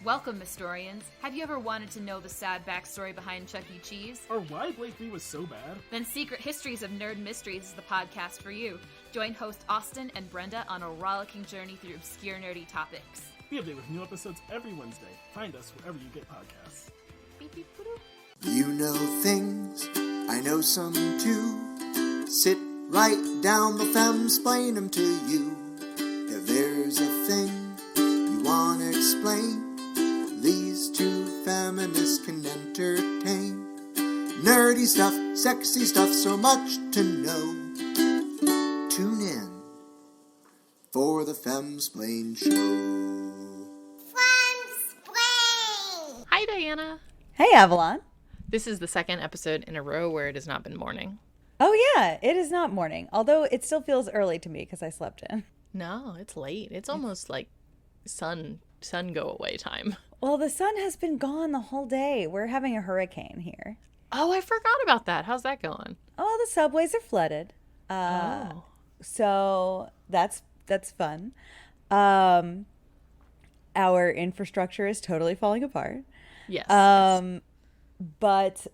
Welcome, Mystorians. Have you ever wanted to know the sad backstory behind Chuck E. Cheese? Or why Blake V was so bad? Then Secret Histories of Nerd Mysteries is the podcast for you. Join host Austin and Brenda on a rollicking journey through obscure nerdy topics. Be updated with new episodes every Wednesday. Find us wherever you get podcasts. Beep, beep, boop. You know things, I know some too. Sit right down, the femsplain them to you. If there's a thing you want to explain, these two feminists can entertain. Nerdy stuff, sexy stuff, so much to know. Tune in for the Femsplain Show. Femsplain! Hi, Diana. Hey, Avalon. This is the second episode in a row where it has not been morning. Oh, yeah, it is not morning, although it still feels early to me because I slept in. No, it's late. It's almost like sun go away time. Well, the sun has been gone the whole day. We're having a hurricane here. Oh, I forgot about that. How's that going? Oh, the subways are flooded. So that's fun. Our infrastructure is totally falling apart. Yes. But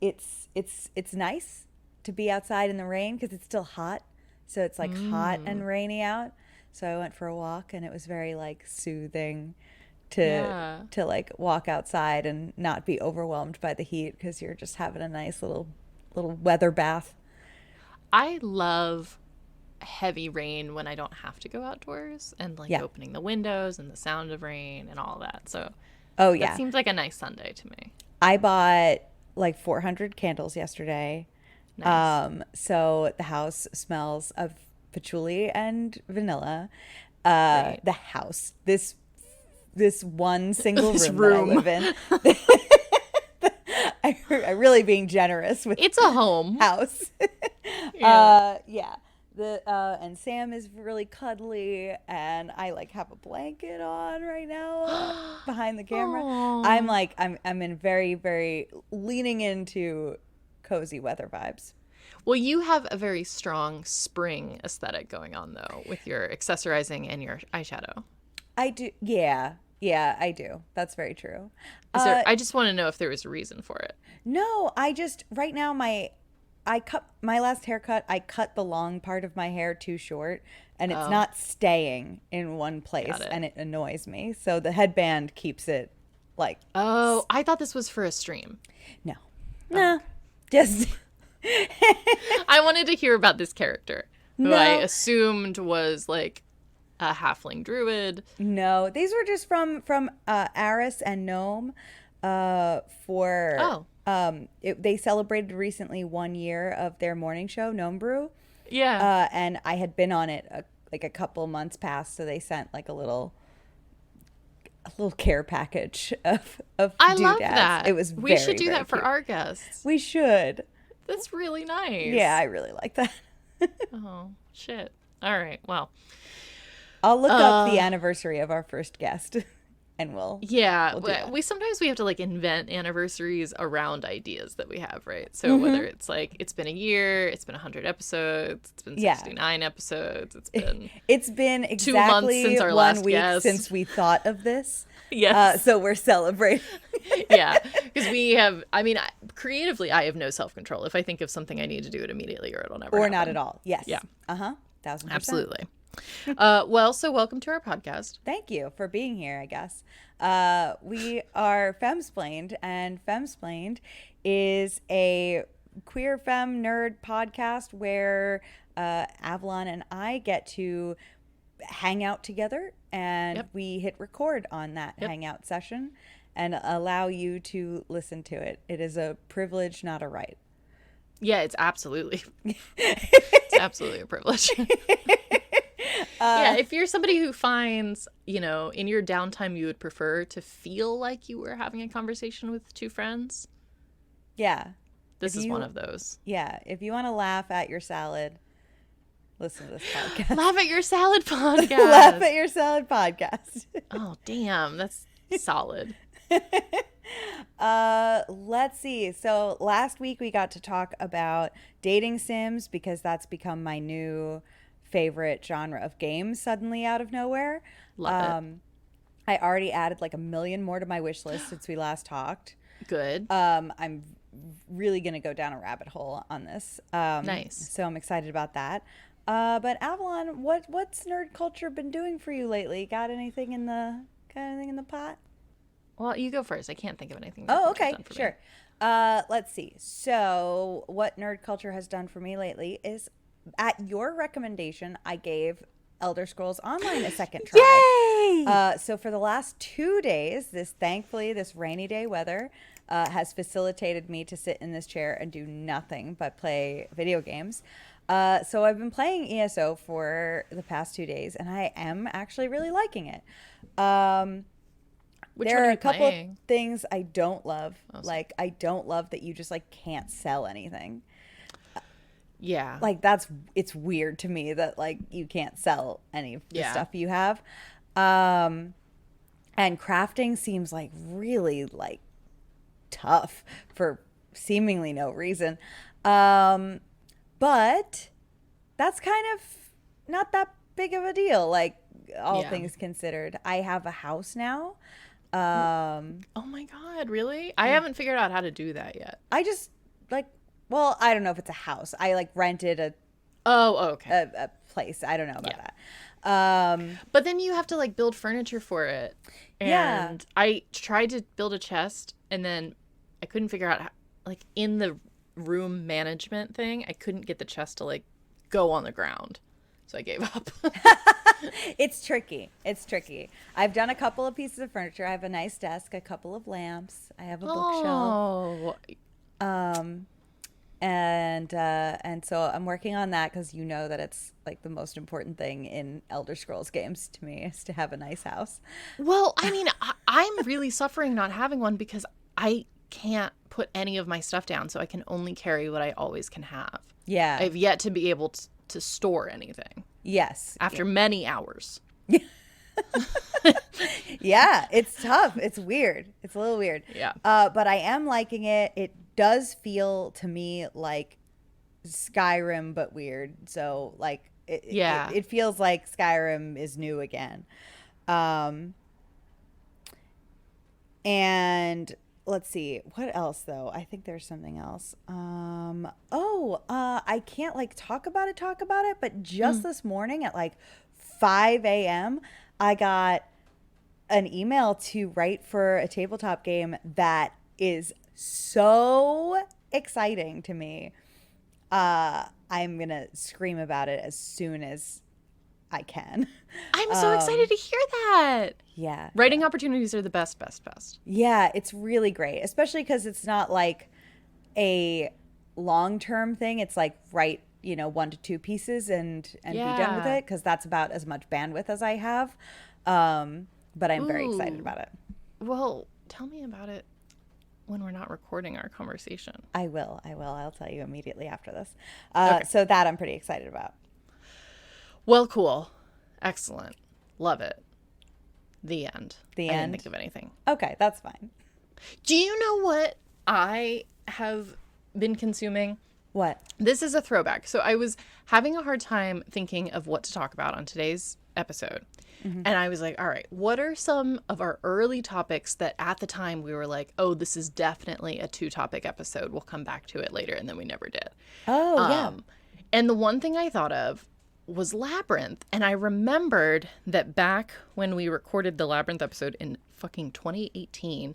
it's nice to be outside in the rain because it's still hot. So it's like hot and rainy out. So I went for a walk and it was very like soothing to like walk outside and not be overwhelmed by the heat because you're just having a nice little weather bath. I love heavy rain when I don't have to go outdoors and like opening the windows and the sound of rain and all that. So that seems like a nice Sunday to me. I bought like 400 candles yesterday. Nice. So the house smells of patchouli and vanilla. Right. The house, this one single This room that I live in. I'm really being generous with It's a home. house. Yeah. And Sam is really cuddly, and I like have a blanket on right now behind the camera. Aww. I'm in very, very leaning into cozy weather vibes. Well, you have a very strong spring aesthetic going on, though, with your accessorizing and your eyeshadow. I do. Yeah, I do. That's very true. I just want to know if there was a reason for it. No, right now I cut my last haircut. I cut the long part of my hair too short, and it's not staying in one place, and it annoys me. So the headband keeps it like. Oh, I thought this was for a stream. No, just. I wanted to hear about this character, who I assumed was like a halfling druid. No, these were just from Aris and Gnome. They celebrated recently 1 year of their morning show, Gnome Brew. Yeah. And I had been on it like a couple months past, so they sent like a little care package of I doodads. love that. It was we very, should do very that for cute. our guests. We should. That's really nice. Yeah, I really like that. Oh, shit. All right. Well, I'll look up the anniversary of our first guest, and we'll do that. we sometimes we have to like invent anniversaries around ideas that we have, right? So whether it's like it's been a year, it's been 100 episodes, it's been 69 episodes, it's been exactly 2 months since our 1 last week guest. since we thought of this. Yes. So we're celebrating. Yeah, because we have. I mean, creatively, I have no self-control. If I think of something, I need to do it immediately, or it'll never. Or happen. not at all. Yes. Yeah. 1,000%. Absolutely. Well, so welcome to our podcast. Thank you for being here, I guess. We are Femsplained, and Femsplained is a queer femme nerd podcast where Avalon and I get to hang out together, and we hit record on that hangout session and allow you to listen to it. It is a privilege, not a right. Yeah, it's absolutely a privilege. Yeah, if you're somebody who finds, in your downtime you would prefer to feel like you were having a conversation with two friends. Yeah. This is one of those. Yeah, if you want to laugh at your salad, listen to this podcast. Laugh at your salad podcast. Laugh at your salad podcast. Oh, damn. That's solid. Let's see. So last week we got to talk about dating sims because that's become my new favorite genre of games suddenly out of nowhere. Love it. I already added like 1 million more to my wish list since we last talked. Good. I'm really going to go down a rabbit hole on this. Nice. So I'm excited about that. But Avalon, what's nerd culture been doing for you lately? Got anything in the pot? Well, you go first. I can't think of anything. Oh, okay, sure. Let's see. So what nerd culture has done for me lately is, at your recommendation, I gave Elder Scrolls Online a second try. Yay! So for the last 2 days, thankfully this rainy day weather has facilitated me to sit in this chair and do nothing but play video games. So I've been playing ESO for the past 2 days, and I am actually really liking it. There are a couple of things I don't love. Awesome. Like, I don't love that you just like can't sell anything. Yeah. Like, it's weird to me that like you can't sell any of the stuff you have. And crafting seems like really like tough for seemingly no reason. But that's kind of not that big of a deal. Like, all things considered, I have a house now. Oh my God, really? I haven't figured out how to do that yet. I just like, well, I don't know if it's a house. I like rented a place. I don't know about that. But then you have to like build furniture for it. And I tried to build a chest, and then I couldn't figure out how, like, in the room management thing, I couldn't get the chest to like go on the ground. So I gave up. It's tricky. I've done a couple of pieces of furniture. I have a nice desk, a couple of lamps. I have a bookshelf. And so I'm working on that, because you know that it's like the most important thing in Elder Scrolls games to me, is to have a nice house. Well, I mean, I'm really suffering not having one, because I can't put any of my stuff down, so I can only carry what I always can have. Yeah. I've yet to be able to store anything. Yes. After many hours. Yeah, it's tough. It's weird. It's a little weird. Yeah. But I am liking it. It does feel to me like Skyrim, but weird. So like, it feels like Skyrim is new again. And let's see, what else though? I think there's something else. I can't like talk about it, but just this morning at like 5 a.m. I got an email to write for a tabletop game that is so exciting to me. I'm gonna scream about it as soon as I can. I'm so excited to hear that. Yeah. Writing opportunities are the best. Yeah, it's really great, especially because it's not like a long-term thing. It's like write, 1 to 2 pieces and be done with it, because that's about as much bandwidth as I have. But I'm very excited about it. Well, tell me about it when we're not recording our conversation. I will. I'll tell you immediately after this. Okay. So that I'm pretty excited about. Well, cool. Excellent. Love it. The end. I didn't think of anything. Okay, that's fine. Do you know what I have been consuming? What? This is a throwback. So I was having a hard time thinking of what to talk about on today's episode. Mm-hmm. And I was like, all right, what are some of our early topics that at the time we were like, oh, this is definitely a 2-topic episode. We'll come back to it later. And then we never did. Oh, yeah. And the one thing I thought of was Labyrinth. And I remembered that back when we recorded the Labyrinth episode in fucking 2018,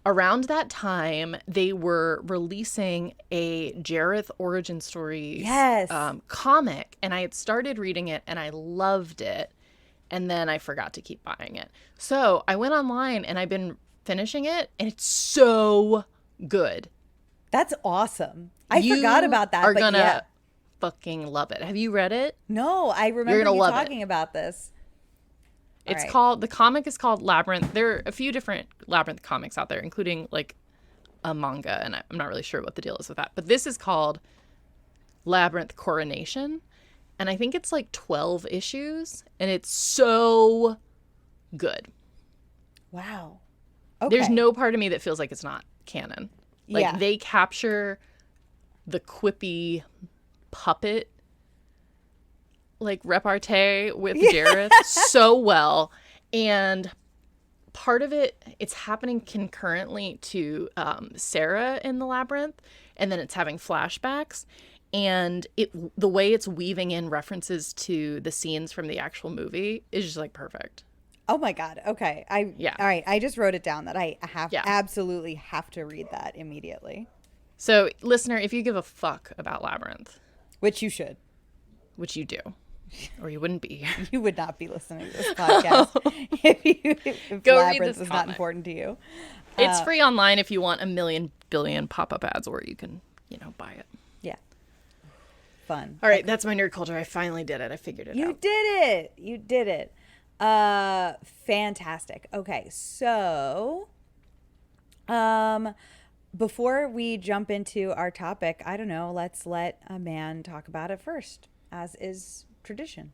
around that time, they were releasing a Jareth origin story comic. And I had started reading it and I loved it. And then I forgot to keep buying it. So I went online and I've been finishing it. And it's so good. That's awesome. I forgot about that. You're going to fucking love it. Have you read it? No, I remember you talking about this. It's called, the comic is called Labyrinth. There are a few different Labyrinth comics out there, including like a manga, and I'm not really sure what the deal is with that. But this is called Labyrinth Coronation, and I think it's like 12 issues, and it's so good. Wow. Okay. There's no part of me that feels like it's not canon. Like they capture the quippy puppet like repartee with Jareth so well, And part of it's happening concurrently to Sarah in the labyrinth, and then it's having flashbacks. And the way it's weaving in references to the scenes from the actual movie is just like perfect. Oh my God. Okay. All right. I just wrote it down that I absolutely have to read that immediately. So, listener, if you give a fuck about Labyrinth, which you should, which you do, or you wouldn't be here. You would not be listening to this podcast if Go Labyrinth read this was comic. not important to you. It's free online if you want 1 billion pop-up ads, or you can, buy it. Yeah. Fun. All right, that's my nerd culture. I finally did it. I figured it out. You did it. Fantastic. Okay, so before we jump into our topic, I don't know, let's let a man talk about it first, as is tradition.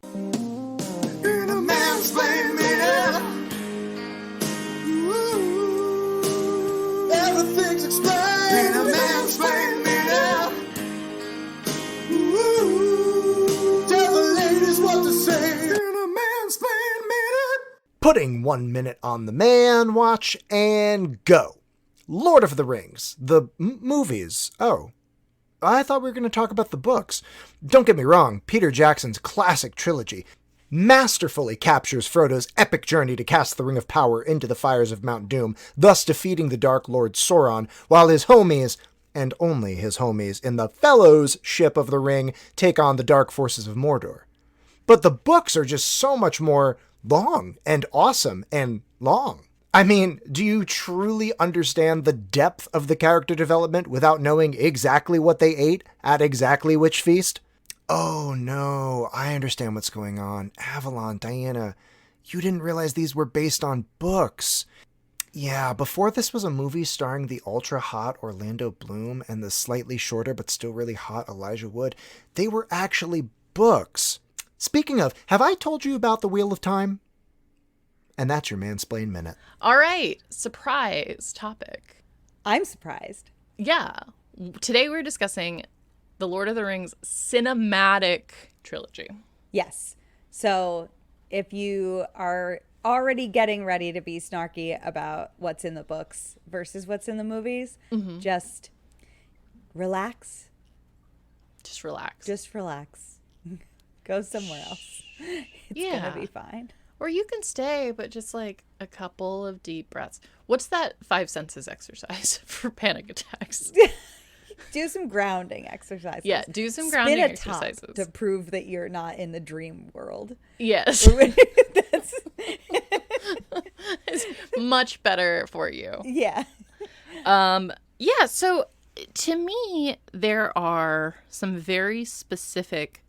In a man's minute. Ooh, everything's explained. In a man's minute. Ooh, tell the ladies what to say. In a man's minute. Putting 1 minute on the man watch and go. Lord of the Rings, the movies. Oh, I thought we were going to talk about the books. Don't get me wrong, Peter Jackson's classic trilogy masterfully captures Frodo's epic journey to cast the Ring of Power into the fires of Mount Doom, thus defeating the Dark Lord Sauron, while his homies, and only his homies, in the Fellowship of the Ring take on the dark forces of Mordor. But the books are just so much more long and awesome and long. I mean, do you truly understand the depth of the character development without knowing exactly what they ate at exactly which feast? Oh no, I understand what's going on. Avalon, Diana, you didn't realize these were based on books. Yeah, before this was a movie starring the ultra-hot Orlando Bloom and the slightly shorter but still really hot Elijah Wood, they were actually books. Speaking of, have I told you about the Wheel of Time? And that's your Mansplain Minute. All right. Surprise topic. I'm surprised. Yeah. Today we're discussing the Lord of the Rings cinematic trilogy. Yes. So if you are already getting ready to be snarky about what's in the books versus what's in the movies, just relax. Just relax. Just relax. Go somewhere else. It's going to be fine. Or you can stay, but just like a couple of deep breaths. What's that 5 senses exercise for panic attacks? Do some grounding exercises. Yeah, do some grounding Spin a exercises. top to prove that you're not in the dream world. Yes. It's much better for you. Yeah. Yeah, so to me, there are some very specific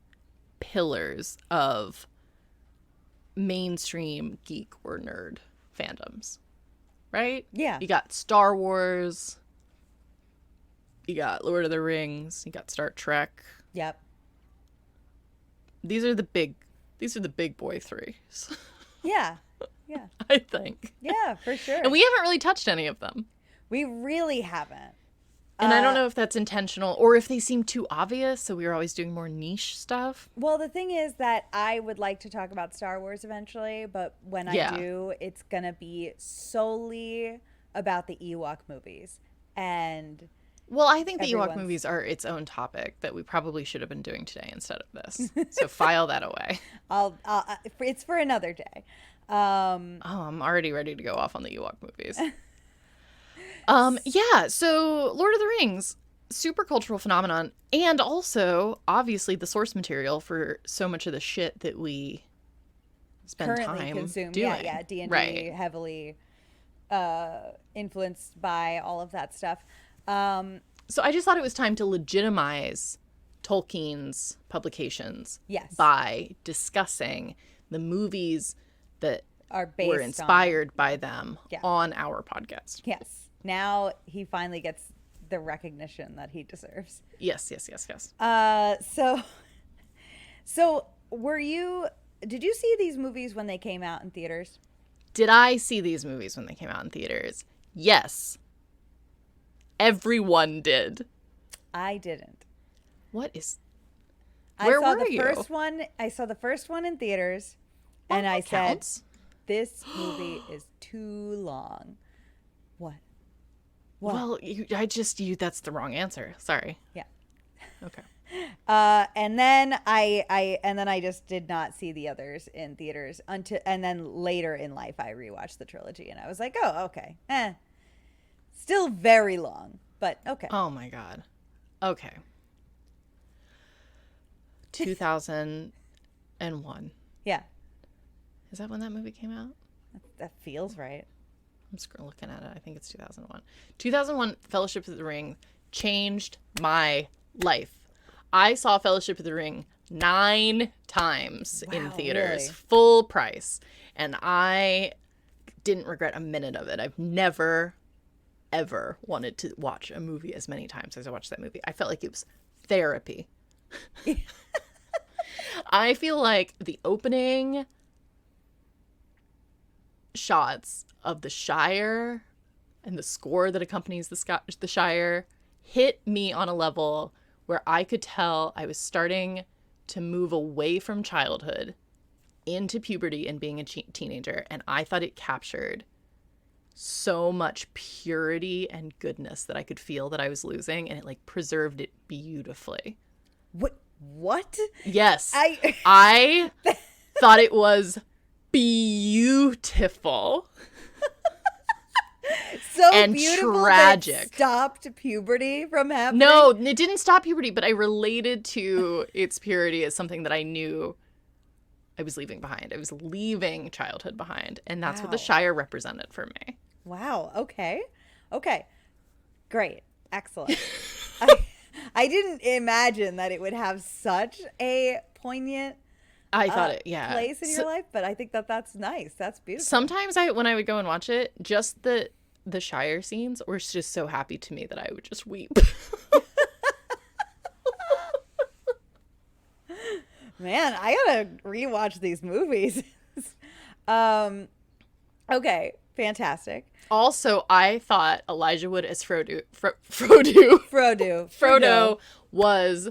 pillars of mainstream geek or nerd fandoms, right? Yeah. You got Star Wars, you got Lord of the Rings, you got Star Trek. Yep. These are the big boy threes. Yeah. Yeah. I think. Yeah, for sure. And we haven't really touched any of them. We really haven't. And I don't know if that's intentional or if they seem too obvious, so we were always doing more niche stuff. Well, the thing is that I would like to talk about Star Wars eventually, but when I do, it's going to be solely about the Ewok movies. And well, I think the Ewok movies are its own topic that we probably should have been doing today instead of this. So file that away. It's for another day. I'm already ready to go off on the Ewok movies. Yeah, so Lord of the Rings, super cultural phenomenon, and also obviously the source material for so much of the shit that we spend time consume. doing. Yeah, D&D right. heavily influenced by all of that stuff. So I just thought it was time to legitimize Tolkien's publications by discussing the movies that were inspired by them on our podcast. Yes. Now he finally gets the recognition that he deserves. Yes. So did you see these movies when they came out in theaters? Did I see these movies when they came out in theaters? Yes. Everyone did. I didn't. Where I saw were the you? I saw the first one in theaters, And I said, counts. this movie is too long. What? Well, that's the wrong answer. Sorry. Yeah. Okay. And then I just did not see the others in theaters and then later in life I rewatched the trilogy and I was like, oh, okay. Still very long, but okay. Oh my God. Okay. 2001. Yeah. Is that when that movie came out? That feels right. I'm just looking at it. I think it's 2001. 2001, Fellowship of the Ring changed my life. I saw Fellowship of the Ring 9 times in theaters, really? full price. And I didn't regret a minute of it. I've never, ever wanted to watch a movie as many times as I watched that movie. I felt like it was therapy. I feel like the opening shots of the Shire and the score that accompanies the Shire hit me on a level where I could tell I was starting to move away from childhood into puberty and being a teenager, and I thought it captured so much purity and goodness that I could feel that I was losing, and it like preserved it beautifully. What? Yes. I thought it was beautiful. So and beautiful tragic. That it stopped puberty from happening? No, it didn't stop puberty, but I related to its purity as something that I knew I was leaving behind. I was leaving childhood behind, and that's what the Shire represented for me. Wow. Okay. Great. Excellent. I didn't imagine that it would have such a poignant I thought it, yeah. place in your life, but I think that's nice. That's beautiful. Sometimes when I would go and watch it, just the Shire scenes were just so happy to me that I would just weep. Man, I gotta rewatch these movies. Okay, fantastic. Also, I thought Elijah Wood as Frodo was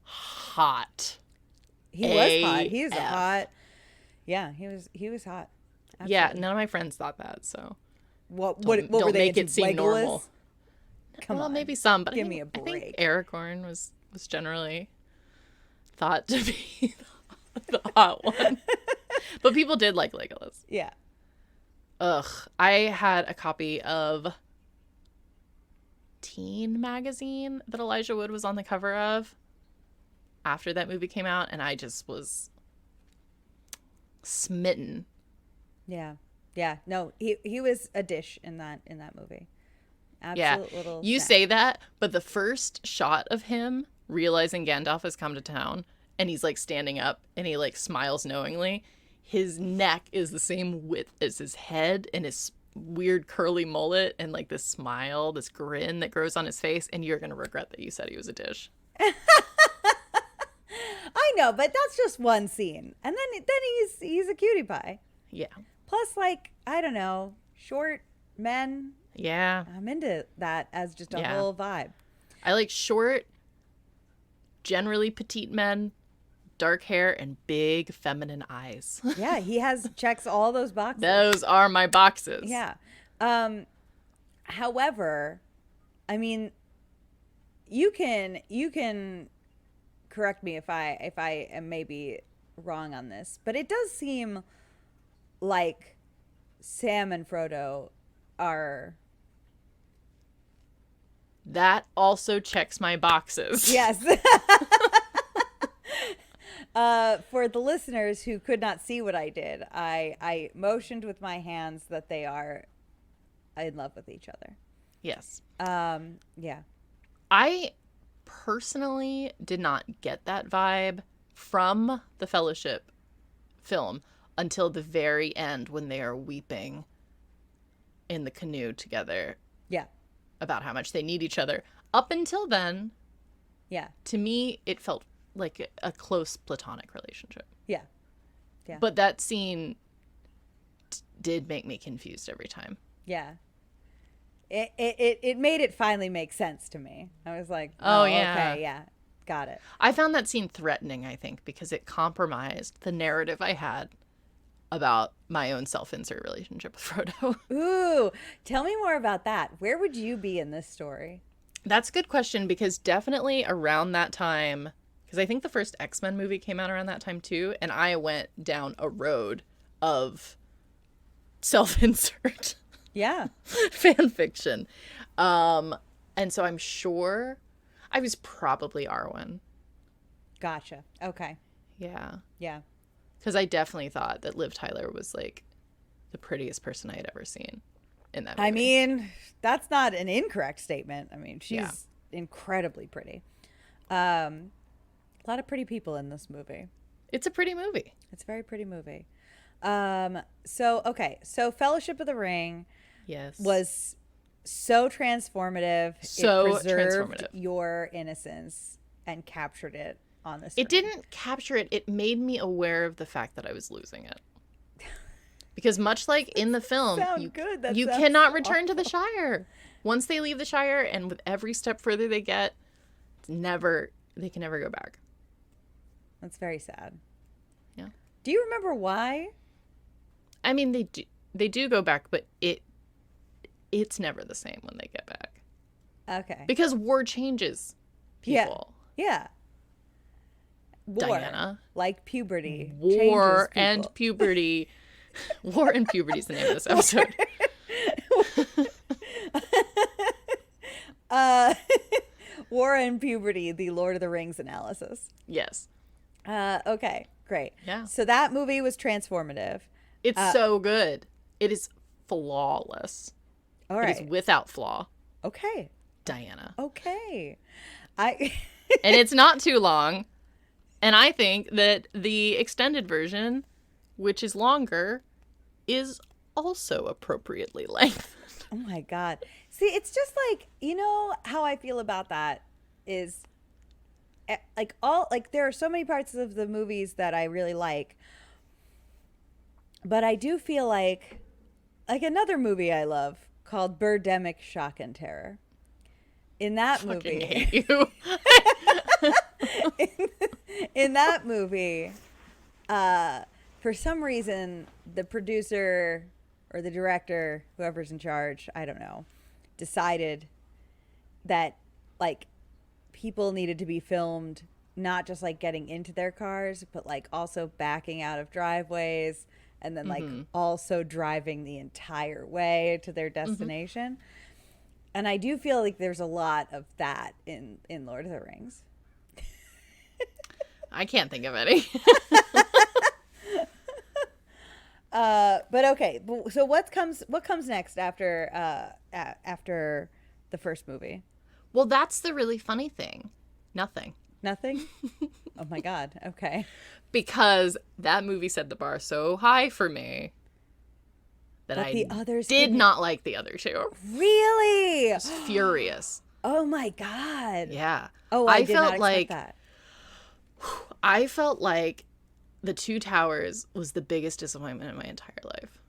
hot. He was hot. He was hot. Yeah, he was hot. Absolutely. Yeah, none of my friends thought that, so what don't were they make into? it seem Legolas? normal. Come well, on, maybe some, but give I me a think break. Aragorn was generally thought to be the hot one. But people did like Legolas. Yeah. Ugh. I had a copy of Teen magazine that Elijah Wood was on the cover of after that movie came out, and I just was smitten. Yeah. Yeah. No, he was a dish in that movie. Absolute little You snack. say that, but the first shot of him realizing Gandalf has come to town and he's like standing up and he like smiles knowingly, his neck is the same width as his head and his weird curly mullet and like this smile, this grin that grows on his face, and you're going to regret that you said he was a dish. I know, but that's just one scene. And then he's a cutie pie. Yeah. Plus, like, I don't know, short men. Yeah. I'm into that as just a whole vibe. I like short, generally petite men, dark hair, and big feminine eyes. Yeah, he checks all those boxes. Those are my boxes. Yeah. However, I mean, you can correct me if I am maybe wrong on this, but it does seem like Sam and Frodo are. That also checks my boxes. Yes. For the listeners who could not see what I did, I motioned with my hands that they are in love with each other. Yes. Yeah. I personally did not get that vibe from the Fellowship film until the very end when they are weeping in the canoe together. Yeah. About how much they need each other. Up until then, Yeah. to me, it felt like a close platonic relationship. Yeah. Yeah. But that scene did make me confused every time. Yeah. It made it finally make sense to me. I was like, Oh, yeah. okay, yeah, got it. I found that scene threatening, I think, because it compromised the narrative I had about my own self-insert relationship with Frodo. Ooh, tell me more about that. Where would you be in this story? That's a good question, because definitely around that time, because I think the first X-Men movie came out around that time too, and I went down a road of self-insert Yeah. fan fiction. And so I'm sure I was probably Arwen. Gotcha. Okay. Yeah. Yeah. Because I definitely thought that Liv Tyler was like the prettiest person I had ever seen in that movie. I mean, that's not an incorrect statement. I mean, she's incredibly pretty. A lot of pretty people in this movie. It's a pretty movie. It's a very pretty movie. So Fellowship of the Ring Yes. was so transformative. So it preserved transformative. your innocence and captured it on the screen. It didn't capture it. It made me aware of the fact that I was losing it. Because much like in the film, Sound good. That you sounds cannot return to the Shire. Once they leave the Shire, and with every step further they get, they can never go back. That's very sad. Yeah. Do you remember why? I mean, they do go back, but it's never the same when they get back. Okay. Because war changes people. Yeah. War, Diana. like puberty. War changes and people. puberty. War and puberty is the name of this episode. War and Puberty, the Lord of the Rings analysis. Yes. Okay, great. Yeah. So that movie was transformative. It's so good. It is flawless. All It right. is without flaw. Okay. Diana. Okay. And it's not too long. And I think that the extended version, which is longer, is also appropriately length. Oh my God. See, it's just like, you know how I feel about that is there are so many parts of the movies that I really like. But I do feel like another movie I love called Birdemic Shock and Terror. In that Fucking movie, hate you. in that movie, for some reason, the producer or the director, whoever's in charge, I don't know, decided that like people needed to be filmed not just like getting into their cars, but like also backing out of driveways and then like also driving the entire way to their destination. And I do feel like there's a lot of that in Lord of the Rings. I can't think of any. But okay, so what comes next after the first movie? Well, that's the really funny thing. Nothing. Nothing? Oh my God. Okay. Because that movie set the bar so high for me that But I the others did couldn't- not like the other two. Really? I was furious. Oh my God. Yeah. Oh, I did felt not expect like that. I felt like The Two Towers was the biggest disappointment in my entire life.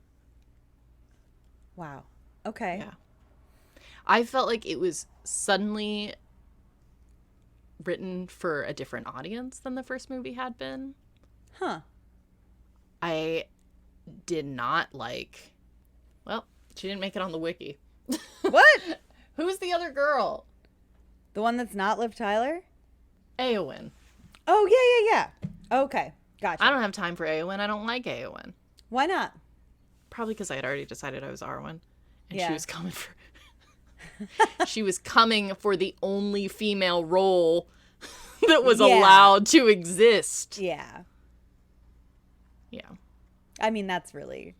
Wow. Okay. Yeah. I felt like it was suddenly written for a different audience than the first movie had been. Huh. I did not like... Well, she didn't make it on the wiki. What? Who's the other girl? The one that's not Liv Tyler? Eowyn. Oh, yeah. Okay. Gotcha. I don't have time for Eowyn. I don't like Eowyn. Why not? Probably because I had already decided I was Arwen. And Yeah. she was coming for... she was coming for the only female role that was Yeah. allowed to exist. Yeah. Yeah. I mean, that's really...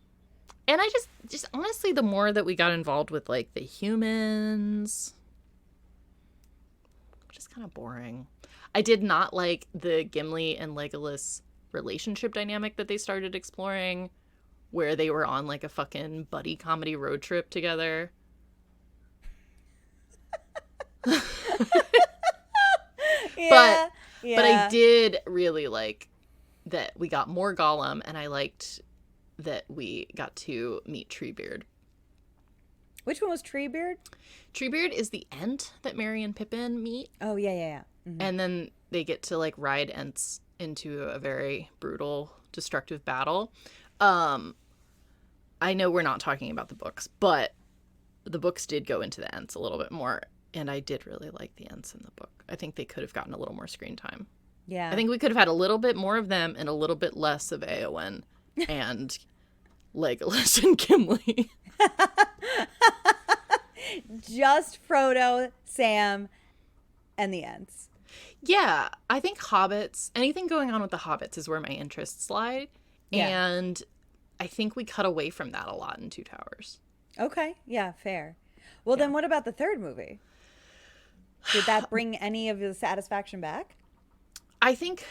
And I just honestly, the more that we got involved with like the humans, just kind of boring. I did not like the Gimli and Legolas relationship dynamic that they started exploring, where they were on like a fucking buddy comedy road trip together. Yeah. But I did really like that we got more Gollum, and I liked that we got to meet Treebeard. Which one was Treebeard? Treebeard is the Ent that Merry and Pippin meet, Oh, yeah. Mhm. and then they get to like ride Ents into a very brutal, destructive battle. I know we're not talking about the books, but the books did go into the Ents a little bit more, and I did really like the Ents in the book. I think they could have gotten a little more screen time. Yeah. I think we could have had a little bit more of them and a little bit less of Eowyn and Legolas and Gimli. Just Frodo, Sam, and the Ents. Yeah, I think hobbits, anything going on with the hobbits is where my interests lie. Yeah. And I think we cut away from that a lot in Two Towers. Okay. Yeah, fair. Well, then what about the third movie? Did that bring any of the satisfaction back? I think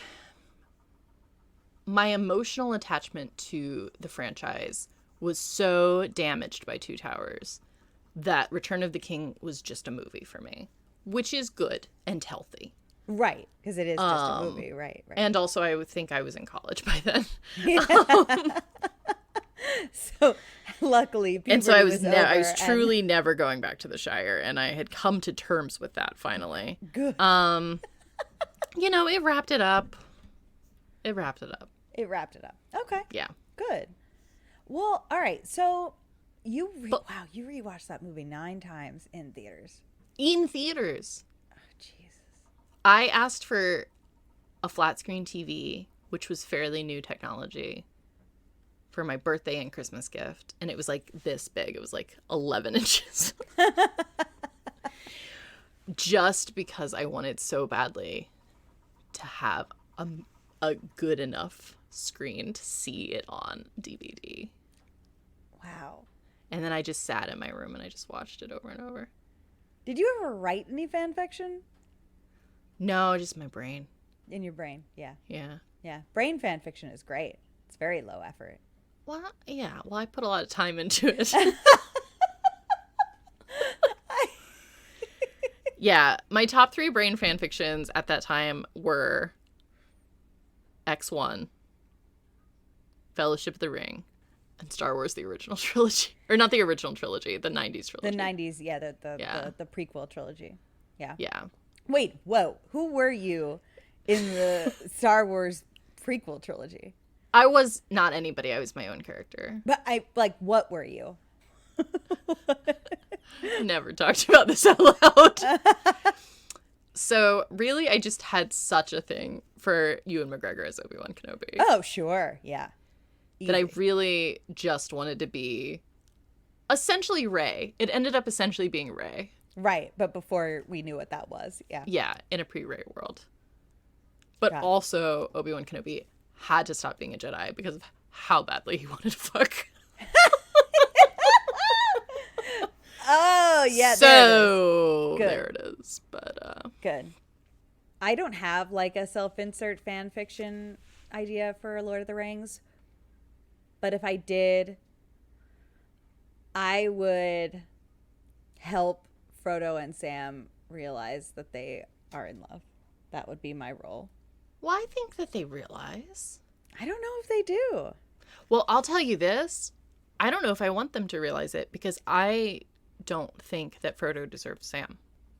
my emotional attachment to the franchise was so damaged by Two Towers that Return of the King was just a movie for me, which is good and healthy. Right, because it is just a movie, right. And also, I would think I was in college by then. So, luckily, and so I was over truly never going back to the Shire, and I had come to terms with that finally. Good. It wrapped it up. It wrapped it up. Okay. Yeah. Good. Well, all right. So you rewatched that movie 9 times in theaters. In theaters. Oh, Jesus. I asked for a flat screen TV, which was fairly new technology, for my birthday and Christmas gift, and it was like this big. It was like 11 inches. Just because I wanted so badly to have a good enough screen to see it on DVD. Wow. And then I just sat in my room and I just watched it over and over. Did you ever write any fan fiction? No, just my brain. In your brain, yeah. Yeah. Yeah. Brain fan fiction is great. It's very low effort. Well, yeah. Well, I put a lot of time into it. Yeah. My top 3 brain fan fictions at that time were X1, Fellowship of the Ring, and Star Wars the original trilogy. Or not the original trilogy, the 90s trilogy. The 90s, yeah, the prequel trilogy. Yeah. Yeah. Wait, whoa. Who were you in the Star Wars prequel trilogy? I was not anybody. I was my own character. But what were you? Never talked about this out loud. So really, I just had such a thing for Ewan McGregor as Obi-Wan Kenobi. Oh, sure. Yeah. That I really just wanted to be essentially Rey. It ended up essentially being Rey. Right. But before we knew what that was. Yeah. Yeah. In a pre-Rey world. But also Obi-Wan Kenobi had to stop being a Jedi because of how badly he wanted to fuck. Oh, yeah. So there it is. But good. I don't have like a self-insert fan fiction idea for Lord of the Rings. But if I did, I would help Frodo and Sam realize that they are in love. That would be my role. Well, I think that they realize. I don't know if they do. Well, I'll tell you this. I don't know if I want them to realize it because I don't think that Frodo deserves Sam.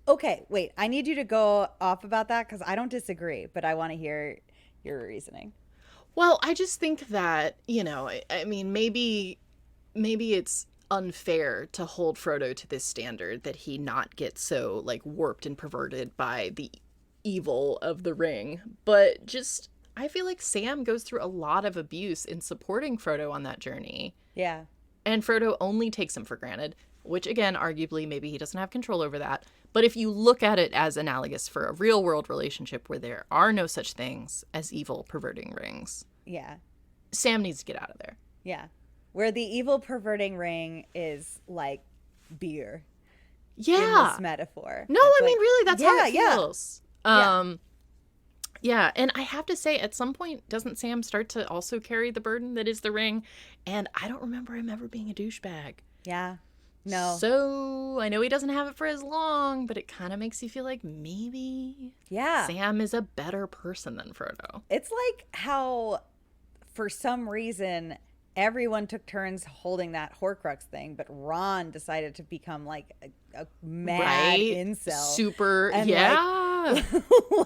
Okay, wait. I need you to go off about that because I don't disagree, but I want to hear your reasoning. Well, I just think that, I mean, maybe it's unfair to hold Frodo to this standard that he not get so, like, warped and perverted by the evil of the ring. But just, I feel like Sam goes through a lot of abuse in supporting Frodo on that journey. Yeah. And Frodo only takes him for granted, which, again, arguably, maybe he doesn't have control over that. But if you look at it as analogous for a real-world relationship where there are no such things as evil perverting rings, yeah, Sam needs to get out of there. Yeah. Where the evil perverting ring is like beer. Yeah. In this metaphor. No, it's I mean, really, that's how it feels. Yeah. Yeah, and I have to say, at some point, doesn't Sam start to also carry the burden that is the ring? And I don't remember him ever being a douchebag. Yeah. No. So I know he doesn't have it for as long, but it kind of makes you feel like maybe Sam is a better person than Frodo. It's like how, for some reason, everyone took turns holding that Horcrux thing, but Ron decided to become like a mad incel. Super, and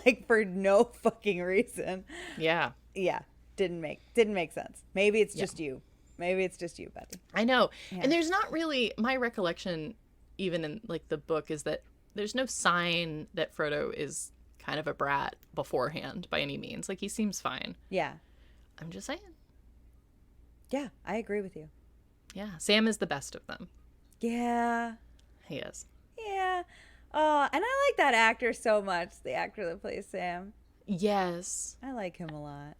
like for no fucking reason. Yeah. Yeah. Didn't make sense. Maybe it's just you. Maybe it's just you, buddy. I know. Yeah. And there's not really, my recollection, even in like the book, is that there's no sign that Frodo is kind of a brat beforehand by any means. Like, he seems fine. Yeah. I'm just saying. Yeah, I agree with you. Yeah. Sam is the best of them. Yeah. He is. Yeah. Oh, and I like that actor so much, the actor that plays Sam. Yes. I like him a lot.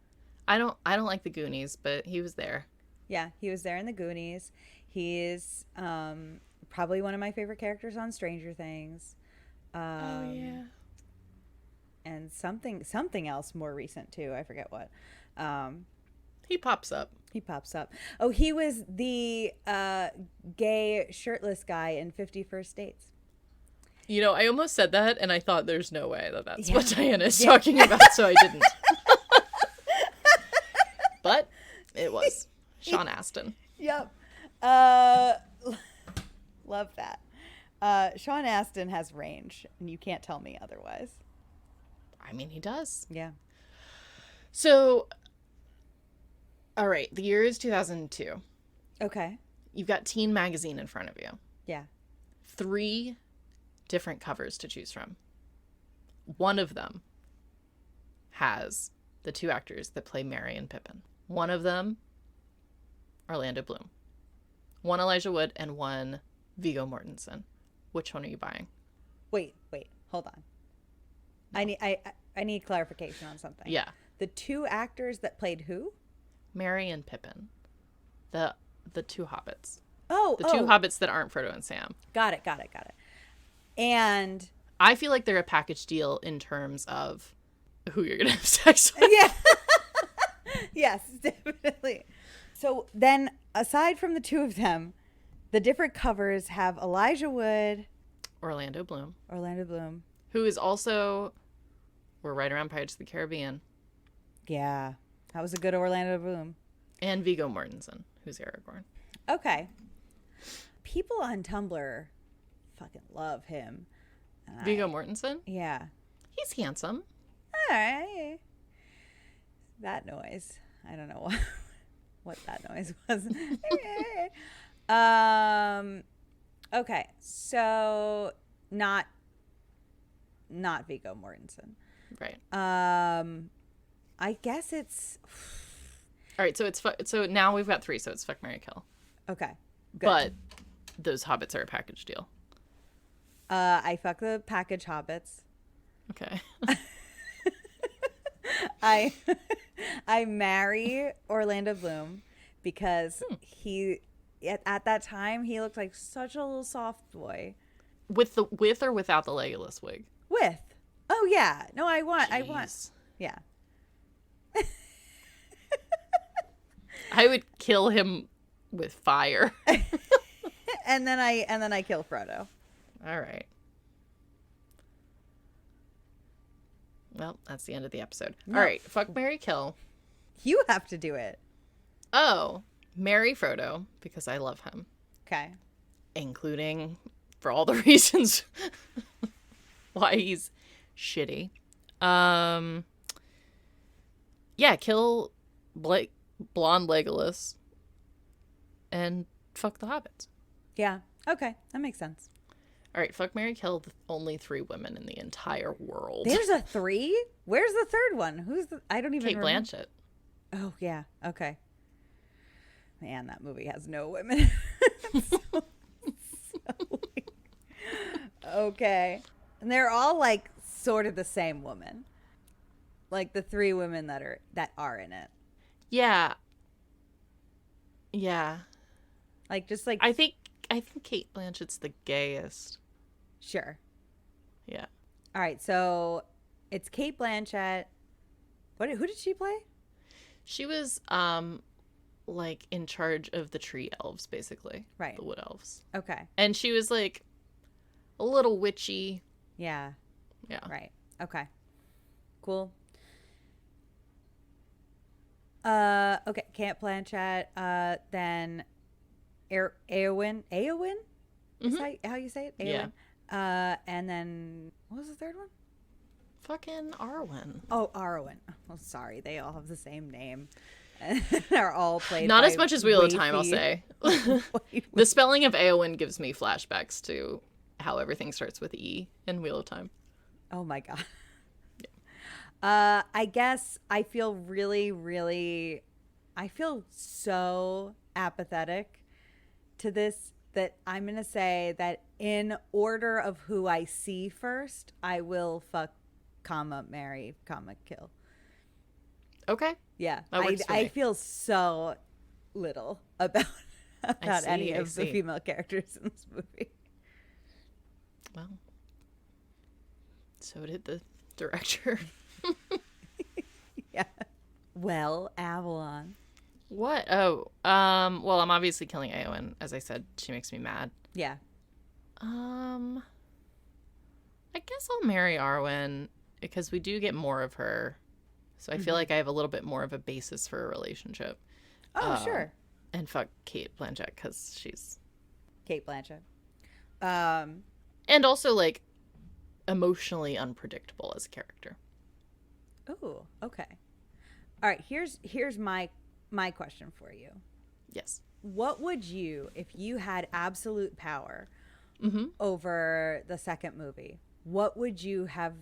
I don't like the Goonies, but he was there. Yeah, he was there in the Goonies. He's probably one of my favorite characters on Stranger Things. Oh yeah. And something else more recent too. I forget what. He pops up. He pops up. Oh, he was the gay shirtless guy in 50 First Dates. You know, I almost said that, and I thought there's no way that that's Yeah. what Diana is talking about, so I didn't. But it was Sean Astin. Yep. Love that. Sean Astin has range, and you can't tell me otherwise. I mean, he does. Yeah. So, all right, the year is 2002. Okay. You've got Teen Magazine in front of you. Yeah. 3 different covers to choose from. One of them has the 2 actors that play Merry and Pippin. One of them, Orlando Bloom. One Elijah Wood and one Viggo Mortensen. Which one are you buying? Wait, hold on. I need clarification on something. Yeah. The 2 actors that played who? Merry and Pippin. The 2 hobbits. Oh, The 2 hobbits that aren't Frodo and Sam. Got it. And I feel like they're a package deal in terms of who you're going to have sex with. yeah. Yes, definitely. So then, aside from the 2 of them, the different covers have Elijah Wood, Orlando Bloom, who is also, we're right around Pirates of the Caribbean, yeah, that was a good Orlando Bloom, and Viggo Mortensen, who's Aragorn. Okay. People on Tumblr fucking love him. Viggo Mortensen? Yeah. He's handsome. All right. That noise. I don't know what that noise was. Okay. So not Viggo Mortensen. Right. I guess it's All right, so now we've got 3, so it's fuck, marry, kill. okay. Good. But those hobbits are a package deal. I fuck the package hobbits. Okay. I marry Orlando Bloom because he at that time he looked like such a little soft boy. With or without the Legolas wig? With. Oh yeah. No, I want. Jeez. Yeah. I would kill him with fire. and then I kill Frodo. All right. Well, that's the end of the episode. No. All right. Fuck, marry, kill. You have to do it. Oh, marry Frodo because I love him, Okay. including for all the reasons why he's shitty. Yeah, kill blonde Legolas and fuck the hobbits. Yeah. Okay. That makes sense. All right, fuck, marry, kill the only 3 women in the entire world. There's a 3? Where's the 3rd one? Who's the? I don't even Kate remember. Blanchett. Oh yeah. Okay. Man, that movie has no women. so weird. Okay. And they're all like sort of the same woman. Like the 3 women that are in it. Yeah. Yeah. Like just like I think Kate Blanchett's the gayest. sure. Yeah. All right, so it's Kate Blanchett. Who did she play? She was like in charge of the tree elves, basically. Right. The wood elves. Okay. And she was like a little witchy. Yeah. Yeah. Right. Okay. Cool. Okay, Kate Blanchett, then Eowyn? Is that how you say it? Eowyn. Yeah. And then what was the 3rd one? Fucking Arwen. Oh, Arwen. Oh, sorry, they all have the same name. are all played Not by as much as Wheel of Time, I'll wafy- say. The spelling of Eowyn gives me flashbacks to how everything starts with E in Wheel of Time. Oh my god. I guess I feel I feel so apathetic to this that I'm gonna say that in order of who I see first, I will fuck, comma, marry, comma, kill. Okay. Yeah, That works for I me. feel so little about any see, I of the see. female characters in this movie. Well, so did the director. Yeah. Well, Avalon. What? Oh, well, I'm obviously killing Eowyn. As I said, she makes me mad. Yeah. I guess I'll marry Arwen because we do get more of her. So I feel like I have a little bit more of a basis for a relationship. Oh, sure. And fuck Kate Blanchett because she's... Kate Blanchett. And also, like, emotionally unpredictable as a character. Ooh, okay. All right, here's my question for you. Yes. What would you, if you had absolute power over the second movie, what would you have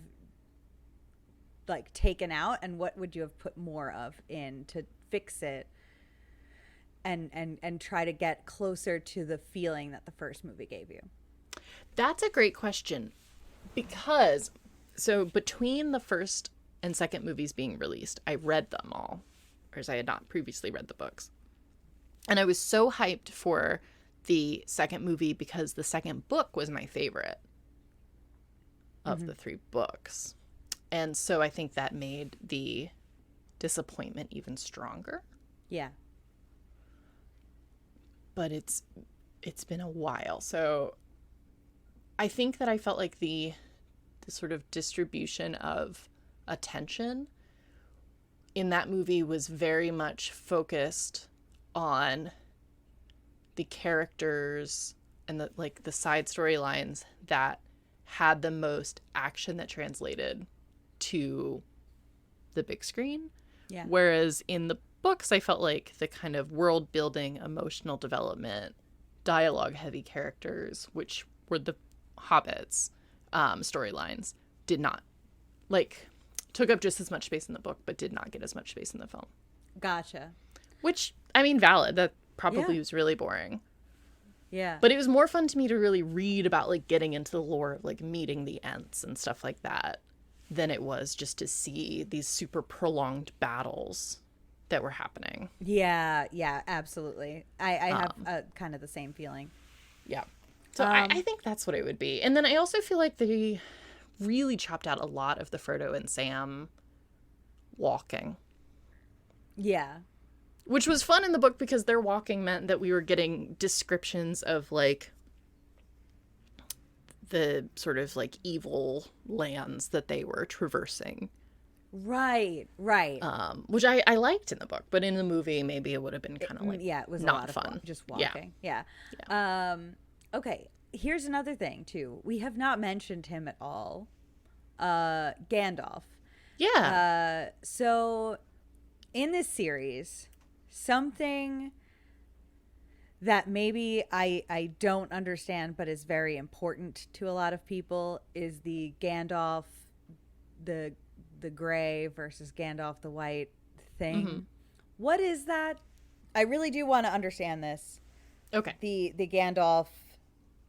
like taken out and what would you have put more of in to fix it and try to get closer to the feeling that the first movie gave you? That's a great question because, so between the first and second movies being released, I read them all, whereas I had not previously read the books. And I was so hyped for the second movie because the second book was my favorite of the three books. And so I think that made the disappointment even stronger. Yeah. But it's been a while. So I think that I felt like the sort of distribution of attention in that movie was very much focused on the characters and the side storylines that had the most action that translated to the big screen. Yeah. Whereas in the books, I felt like the kind of world building, emotional development, dialogue heavy characters, which were the Hobbits storylines, did not took up just as much space in the book, but did not get as much space in the film. Gotcha. Which, I mean, valid. That probably Yeah. was really boring. Yeah. But it was more fun to me to really read about, like, getting into the lore of, like, meeting the Ents and stuff like that than it was just to see these super prolonged battles that were happening. Yeah, absolutely. I have kind of the same feeling. Yeah. So I think that's what it would be. And then I also feel like they really chopped out a lot of the Frodo and Sam walking. Yeah. Which was fun in the book because their walking meant that we were getting descriptions of, like, the sort of, like, evil lands that they were traversing. Right. Which I liked in the book, but in the movie, maybe it would have been kind of, like, It was not a lot of fun. just walking. Yeah. Okay, here's another thing, too. We have not mentioned him at all. Gandalf. Yeah. So, in this series, something that maybe I don't understand but is very important to a lot of people is the Gandalf, the gray versus Gandalf the White thing. What is that? I really do want to understand this. Okay. The Gandalf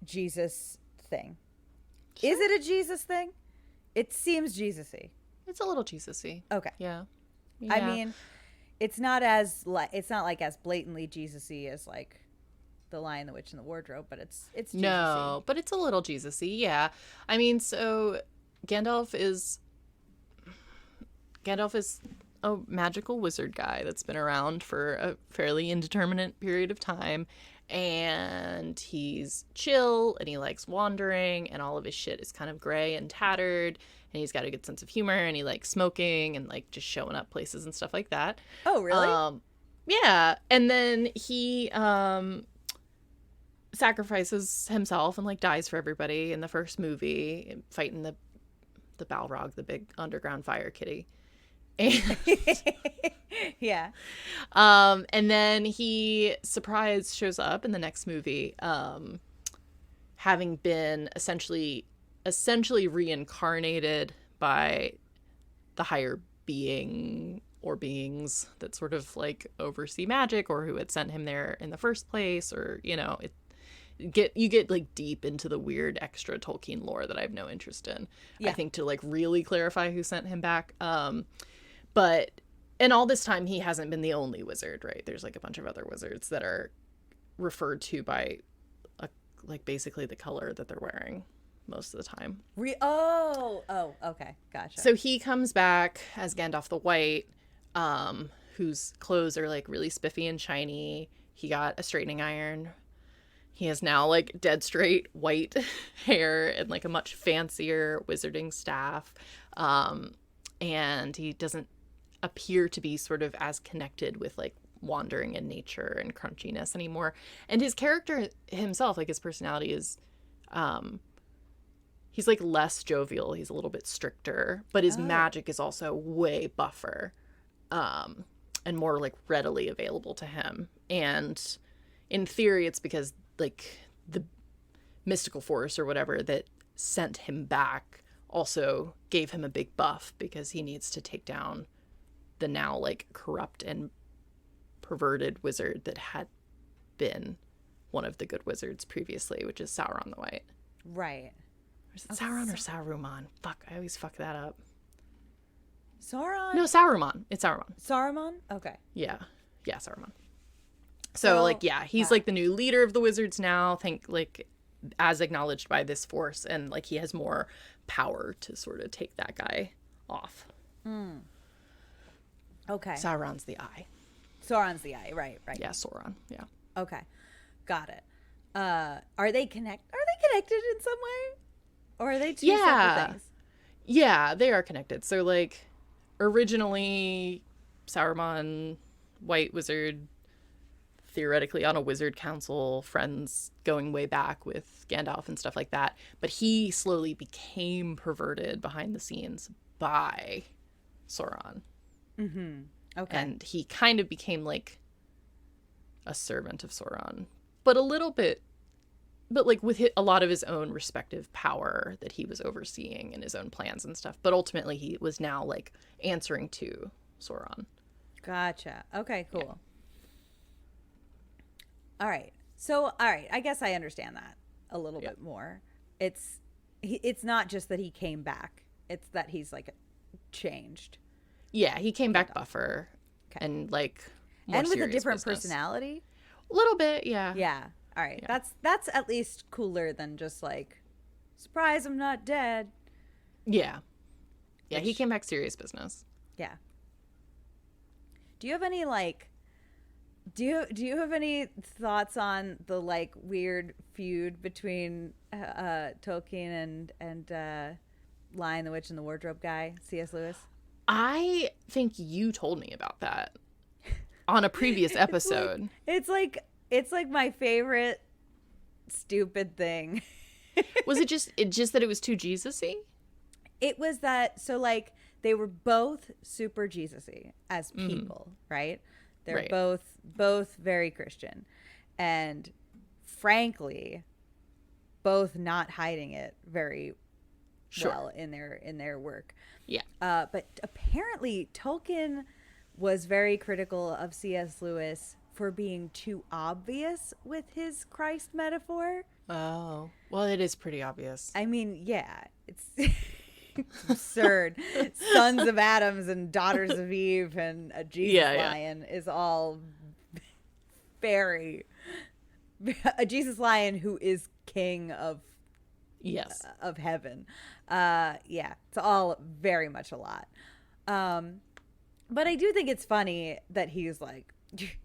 Jesus thing. Sure. Is it a Jesus thing? It seems Jesus-y. It's a little Jesus-y. Okay. Yeah. I mean, it's not like as blatantly Jesus-y as like The Lion, the Witch, and the Wardrobe, but it's Jesus-y. No, but it's a little Jesus-y, yeah. I mean, so Gandalf is a magical wizard guy that's been around for a fairly indeterminate period of time, and he's chill and he likes wandering, and all of his shit is kind of gray and tattered, and he's got a good sense of humor, and he likes smoking and like just showing up places and stuff like that. Oh, really? Yeah, and then he sacrifices himself and like dies for everybody in the first movie, fighting the Balrog, the big underground fire kitty. And Yeah. and then he shows up in the next movie, having been essentially reincarnated by the higher being or beings that sort of like oversee magic, or who had sent him there in the first place, or you get like deep into the weird extra Tolkien lore that I have no interest in. Yeah. I think to like really clarify who sent him back. But and all this time he hasn't been the only wizard, right? There's like a bunch of other wizards that are referred to by like basically the color that they're wearing most of the time. Okay, gotcha. So he comes back as Gandalf the White, whose clothes are like really spiffy and shiny. He got a straightening iron. He has now like dead straight white hair and like a much fancier wizarding staff. And he doesn't appear to be sort of as connected with like wandering in nature and crunchiness anymore. And his character himself, like his personality is, he's like less jovial. He's a little bit stricter, but his magic is also way buffer, and more like readily available to him. And in theory, it's because like the mystical force or whatever that sent him back also gave him a big buff, because he needs to take down the now like corrupt and perverted wizard that had been one of the good wizards previously, which is Sauron the White. Right. Or is it Sauron or Saruman? Fuck, I always fuck that up. Sauron? No, Saruman. It's Saruman. Saruman? Okay. Yeah, Saruman. So like, yeah, he's like the new leader of the wizards now. Like as acknowledged by this force, and like he has more power to sort of take that guy off. Okay. Sauron's the eye. Sauron's the eye. Right. Yeah, Sauron. Yeah. Okay. Got it. Are they connected in some way? Or are they two separate things? Yeah, they are connected. So like originally Saruman, white wizard, theoretically on a wizard council, friends going way back with Gandalf and stuff like that. But he slowly became perverted behind the scenes by Sauron. Mm-hmm. Okay. And he kind of became like a servant of Sauron, but a little bit, but like with a lot of his own respective power that he was overseeing and his own plans and stuff. But ultimately he was now like answering to Sauron. Gotcha. Okay, cool. Yeah. All right. So, I guess I understand that a little bit more. It's not just that he came back. It's that he's like changed. Yeah, he came back buffer and like more and with a serious different business. Personality. A little bit, yeah. Yeah. All right. Yeah. That's at least cooler than just like, surprise, I'm not dead. Yeah. Yeah, he came back serious business. Yeah. Do you have any like do you have any thoughts on the like weird feud between Tolkien and Lion the Witch and the Wardrobe guy, C.S. Lewis? I think you told me about that on a previous episode. It's like my favorite stupid thing. Was it just that it was too Jesus-y? It was that, so like they were both super Jesus-y as people, right? They're Right. both very Christian, and frankly, both not hiding it very well in their work. Yeah. But apparently Tolkien was very critical of C.S. Lewis for being too obvious with his Christ metaphor. Oh. Well, it is pretty obvious. I mean, yeah, it's absurd. Sons of Adams and daughters of Eve and a Jesus lion is all very... A Jesus lion who is king of of heaven. It's all very much a lot. But I do think it's funny that he's like,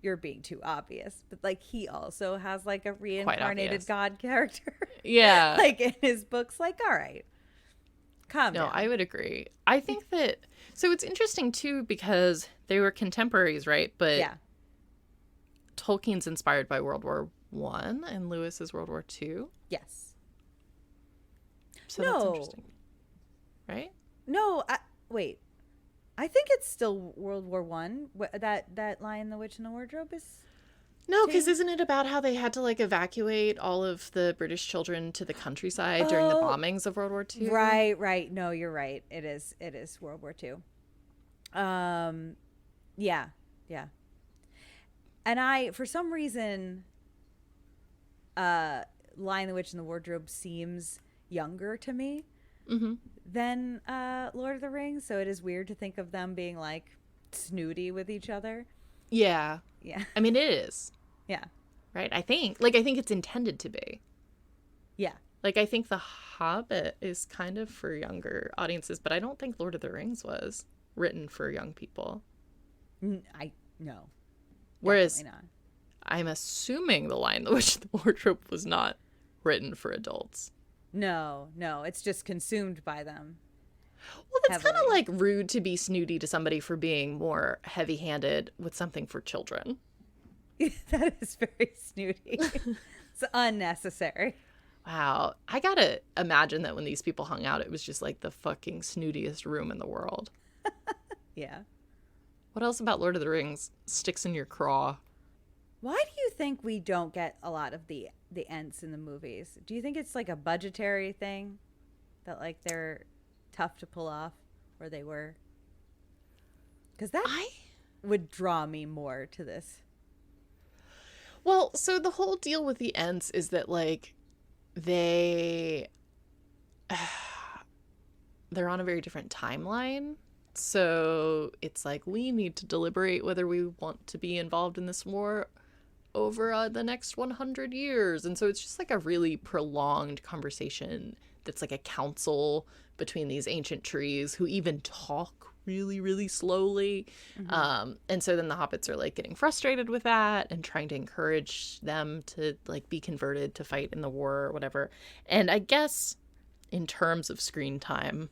you're being too obvious. But like he also has like a reincarnated God character. Yeah. Like in his books, like, all right, calm down. No, I would agree. I think that, so it's interesting too, because they were contemporaries, right? But Tolkien's inspired by World War I and Lewis is World War II. Yes. So that's interesting. Right? No, wait. I think it's still World War One. That Lion, the Witch, and the Wardrobe is. No, because isn't it about how they had to like evacuate all of the British children to the countryside during the bombings of World War II? Right. No, you're right. It is World War II. Yeah. And I, for some reason, Lion, the Witch, and the Wardrobe seems younger to me than Lord of the Rings. So it is weird to think of them being like snooty with each other. Yeah. I mean, it is. Yeah. Right? I think it's intended to be. Yeah. Like, I think The Hobbit is kind of for younger audiences, but I don't think Lord of the Rings was written for young people. No. Whereas Not. I'm assuming The Lion, the Witch, and the Wardrobe was not written for adults. No. It's just consumed by them. Well, that's kind of like rude to be snooty to somebody for being more heavy-handed with something for children. That is very snooty. It's unnecessary. Wow. I gotta imagine that when these people hung out, it was just like the fucking snootiest room in the world. Yeah. What else about Lord of the Rings sticks in your craw? Why do you think we don't get a lot of the Ents in the movies? Do you think it's like a budgetary thing? That like they're tough to pull off, or they were? Because that would draw me more to this. Well, so the whole deal with the Ents is that like they're on a very different timeline. So it's like we need to deliberate whether we want to be involved in this war over the next 100 years. And so it's just like a really prolonged conversation that's like a council between these ancient trees who even talk really, really slowly. And so then the hobbits are like getting frustrated with that and trying to encourage them to like be converted to fight in the war or whatever. And I guess in terms of screen time,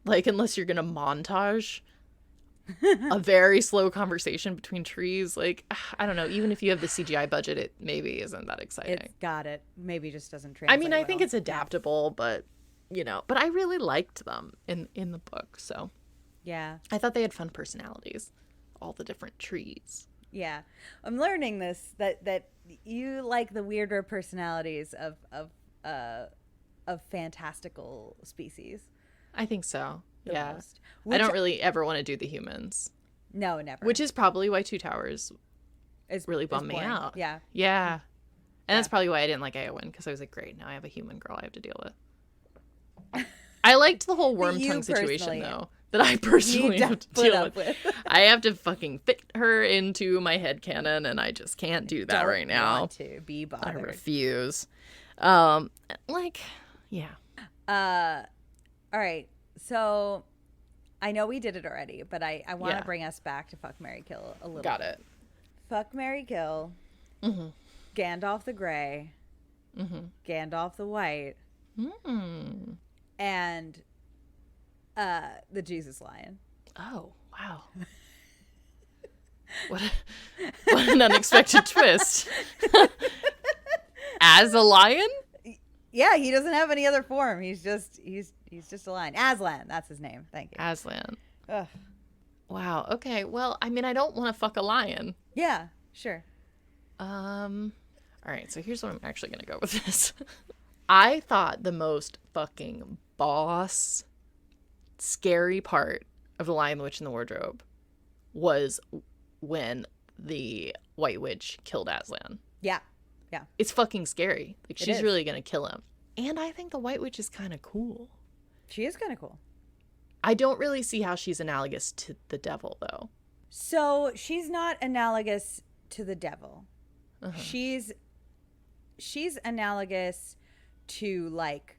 like unless you're gonna montage a very slow conversation between trees, like I don't know, even if you have the CGI budget, it maybe isn't that exciting. It's got it. Maybe just doesn't translate. I mean, I think it's adaptable, but you know, but I really liked them in the book. So yeah, I thought they had fun personalities, all the different trees. Yeah, I'm learning this that you like the weirder personalities of fantastical species. I think so. Yeah. Most. I don't really ever want to do the humans. No, never. Which is probably why Two Towers really bummed me out. Yeah. Yeah. And that's probably why I didn't like Eowyn, because I was like, great, now I have a human girl I have to deal with. I liked the whole worm tongue situation, though, that I personally have to deal with. I have to fucking fit her into my headcanon, and I just can't do that right now. Want to be bothered. I refuse. Yeah. All right. So I know we did it already, but I want to bring us back to Fuck, Marry, Kill a little Got bit. it. Fuck, Marry, Kill. Mm-hmm. Gandalf the Grey. Mm-hmm. Gandalf the White. Mm. And the Jesus Lion. Oh, wow. What an unexpected twist. As a lion? Yeah, he doesn't have any other form. He's just a lion. Aslan, that's his name. Thank you. Aslan. Ugh. Wow. Okay. Well, I mean, I don't want to fuck a lion. Yeah, sure. All right. So here's what I'm actually going to go with this. I thought the most fucking boss scary part of The Lion, the Witch, and the Wardrobe was when the White Witch killed Aslan. Yeah. Yeah. It's fucking scary. Like, she's is. really going to kill him. And I think the White Witch is kind of cool. She is kind of cool. I don't really see how she's analogous to the devil, though. So she's not analogous to the devil. Uh-huh. She's analogous to like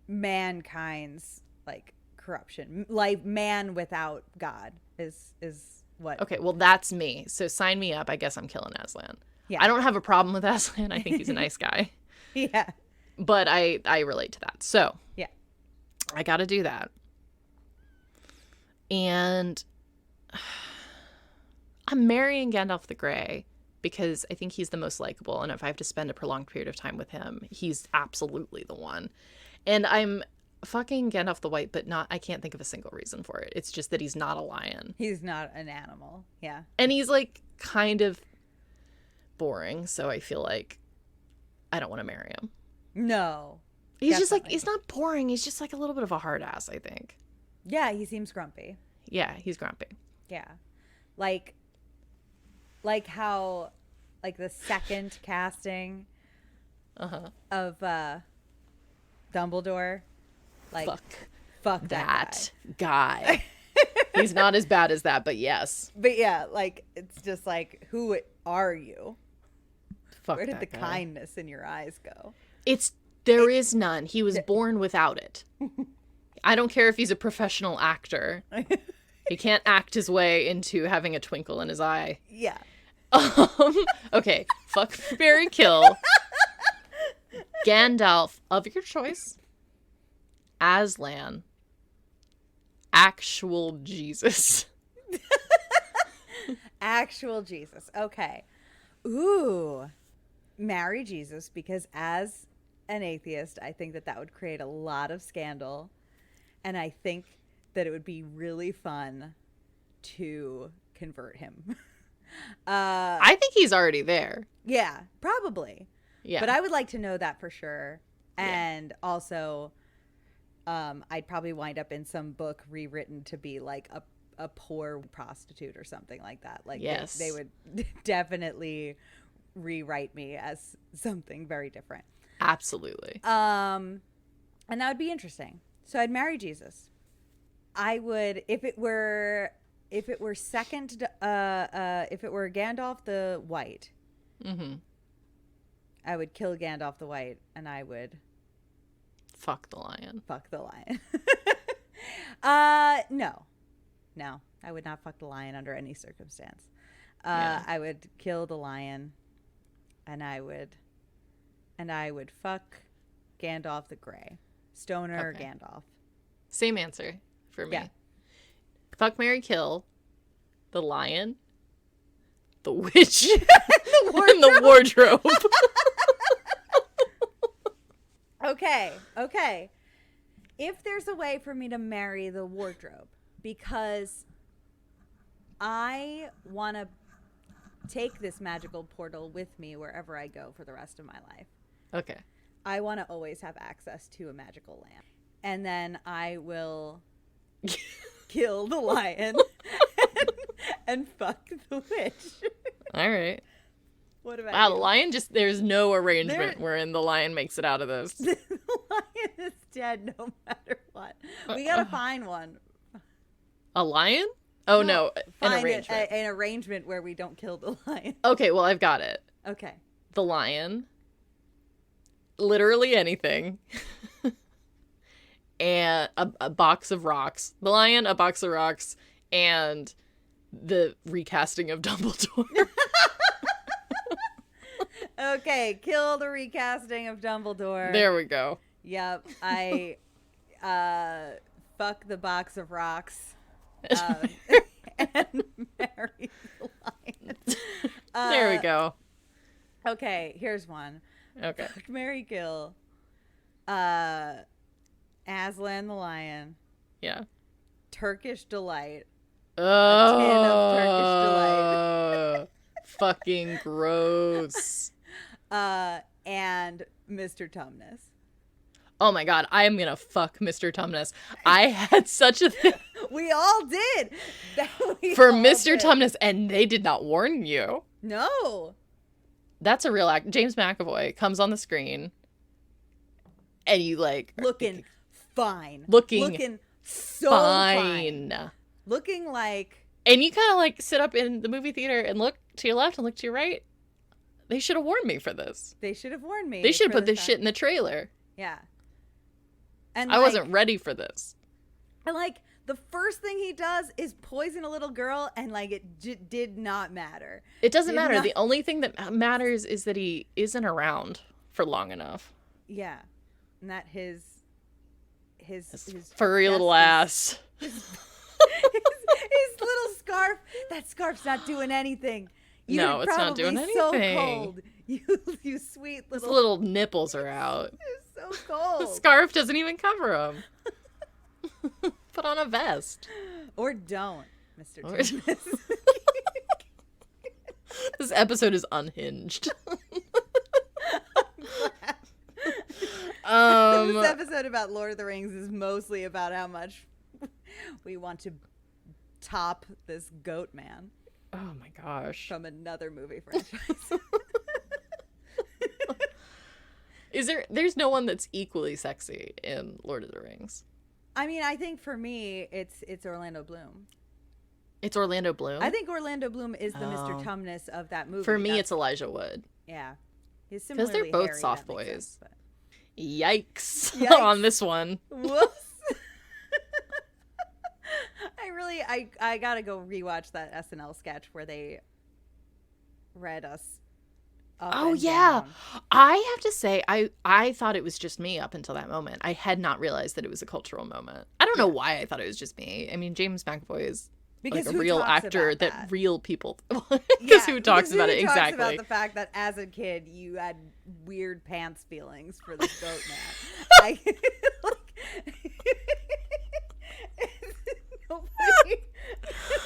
mankind's like corruption, like man without God is what. Okay, well that's me. So sign me up. I guess I'm killing Aslan. Yeah. I don't have a problem with Aslan. I think he's a nice guy. Yeah. But I relate to that. So yeah, I got to do that. And I'm marrying Gandalf the Grey because I think he's the most likable. And if I have to spend a prolonged period of time with him, he's absolutely the one. And I'm fucking Gandalf the White, but I can't think of a single reason for it. It's just that he's not a lion. He's not an animal. Yeah. And he's like kind of boring, so I feel like I don't want to marry him. No. He's just like, definitely. he's not boring. He's just like a little bit of a hard ass, I think. Yeah, he seems grumpy. Yeah, he's grumpy. Yeah. Like how, like the second casting of Dumbledore. Like, fuck that guy. He's not as bad as that, but yes. But yeah, like, it's just like, who are you? Fuck Where did that the guy. kindness in your eyes go? There is none. He was born without it. I don't care if he's a professional actor. He can't act his way into having a twinkle in his eye. Yeah. Okay, fuck, marry, kill. Gandalf of your choice. Aslan. Actual Jesus. Actual Jesus. Okay. Ooh. Marry Jesus, because as an atheist, I think that would create a lot of scandal. And I think that it would be really fun to convert him. I think he's already there. Yeah, probably. Yeah. But I would like to know that for sure. And also, I'd probably wind up in some book rewritten to be like a poor prostitute or something like that. Like, yes. they would definitely rewrite me as something very different. Absolutely. And that would be interesting. So I'd marry Jesus. I would, if it were second, if it were Gandalf the White, I would kill Gandalf the White, and I would fuck the lion. Fuck the lion. No, I would not fuck the lion under any circumstance. I would kill the lion, and I would fuck Gandalf the Grey, Stoner Okay. Gandalf. Same answer for me. Yeah. Fuck, marry, kill. The lion. The witch. And the wardrobe. Okay. If there's a way for me to marry the wardrobe, because I want to take this magical portal with me wherever I go for the rest of my life. Okay. I want to always have access to a magical lamp. And then I will kill the lion and fuck the witch. All right. What about Wow, you? the lion just, there's no arrangement wherein the lion makes it out of this. The lion is dead no matter what. We got to find one. A lion? Oh, no. An Find arrangement. an arrangement where we don't kill the lion. Okay, well, I've got it. Okay. The lion. Literally anything. And a box of rocks. The lion, a box of rocks, and the recasting of Dumbledore. Okay, kill the recasting of Dumbledore. There we go. Yep. I fuck the box of rocks. And marry the lion. There we go. Okay, here's one. Okay. Fuck, marry, kill. Aslan the lion. Yeah. Turkish Delight. Oh. tin of Turkish Fucking gross. And Mr. Tumnus. Oh my god, I am gonna fuck Mr. Tumnus. I had such a thing We all did. for all Mr. did. Tumnus, and they did not warn you. No. That's a real act. James McAvoy comes on the screen, and you like Looking fine. Looking so fine. fine. Looking like. And you kind of like sit up in the movie theater and look to your left and look to your right. They should have warned me for this. They should have warned me. They should have for put this fact- shit in the trailer. Yeah. And I wasn't ready for this. And like the first thing he does is poison a little girl, and like it did not matter. It doesn't Did matter. not- The only thing that matters is that he isn't around for long enough. Yeah, and that his Furry chest little is- ass. his little scarf. That scarf's not doing anything. No, You're it's not doing probably so anything. cold. You sweet His little. little nipples are out. You're so The cold. scarf doesn't even cover him. Put on a vest. Or don't, Mr. Or- Thomas. This episode is unhinged. This episode about Lord of the Rings is mostly about how much we want to top this goat man Oh my gosh. from another movie franchise. There's no one that's equally sexy in Lord of the Rings. I mean, I think for me, it's Orlando Bloom. It's Orlando Bloom? I think Orlando Bloom is the Mr. Oh. Tumnus of that movie. For me, it's Elijah Wood. yeah. He's 'Cause they're similarly both hairy, soft that makes boys. sense, but- Yikes. Yikes. On this one. Whoops. I gotta go rewatch that SNL sketch where they read us up Oh, and yeah. down. I have to say, I thought it was just me up until that moment. I had not realized that it was a cultural moment. I don't know why I thought it was just me. I mean, James McAvoy is like a who real talks actor about that real people... Yeah, Because who talks because about who it? talks Exactly. about the fact that as a kid you had weird pants feelings for this goat man.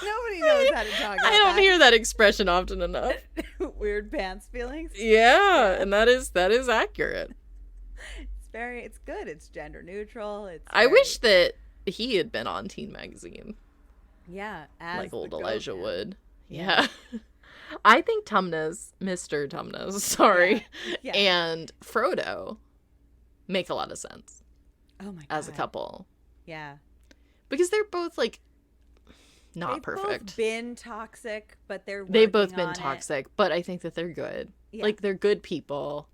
Nobody knows how to talk about I don't that. hear that expression often enough. Weird pants feelings. Yeah, and that is accurate. It's good. It's gender neutral. I wish that he had been on Teen Magazine, as like the old goat Elijah man. Wood. Yeah. I think Mr. Tumnus, sorry, Yeah. and Frodo make a lot of sense Oh my god. as a couple. Yeah. Because they're both, like, not They've perfect. both been toxic, but They've both working been on it. toxic, but I think that they're good. Yeah. Like, they're good people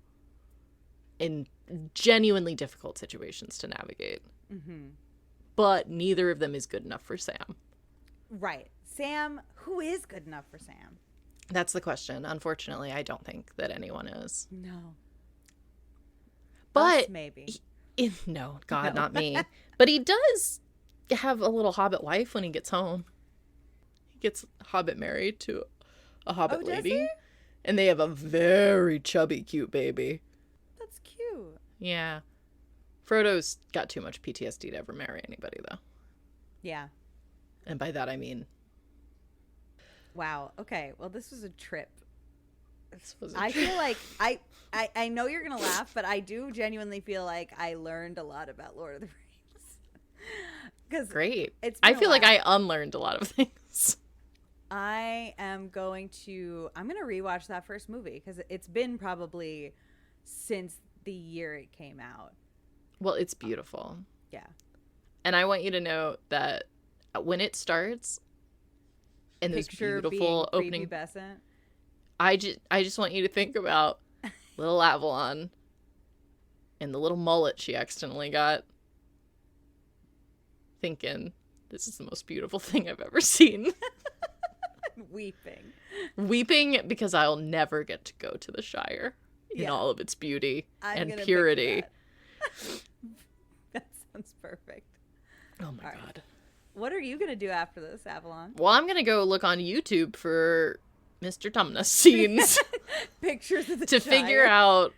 in genuinely difficult situations to navigate. Mm-hmm. But neither of them is good enough for Sam. Right. Sam, who is good enough for Sam? That's the question. Unfortunately, I don't think that anyone is. No. But Us, maybe. no, God, No. not me. But he does have a little hobbit wife when he gets home. He gets Hobbit married to a hobbit Oh, does lady. he? And they have a very chubby, cute baby. That's cute. Yeah. Frodo's got too much PTSD to ever marry anybody, though. Yeah. And by that, I mean... Wow. Okay. Well, this was a trip. This was I feel like I know you're gonna laugh, but I do genuinely feel like I learned a lot about Lord of the Rings. Because great. It's I been a feel like while. I unlearned a lot of things. I'm gonna rewatch that first movie because it's been probably since the year it came out. Well, it's beautiful. Yeah. And I want you to know that when it starts and those Picture beautiful being opening... prepubescent. I just want you to think about little Avalon and the little mullet she accidentally got. Thinking, this is the most beautiful thing I've ever seen. Weeping. Weeping because I'll never get to go to the Shire in Yeah. all of its beauty I'm and gonna picture purity. that. That sounds perfect. Oh my All right. God. What are you gonna do after this, Avalon? Well, I'm going to go look on YouTube for Mr. Tumnus scenes Pictures of the to figure Shire. out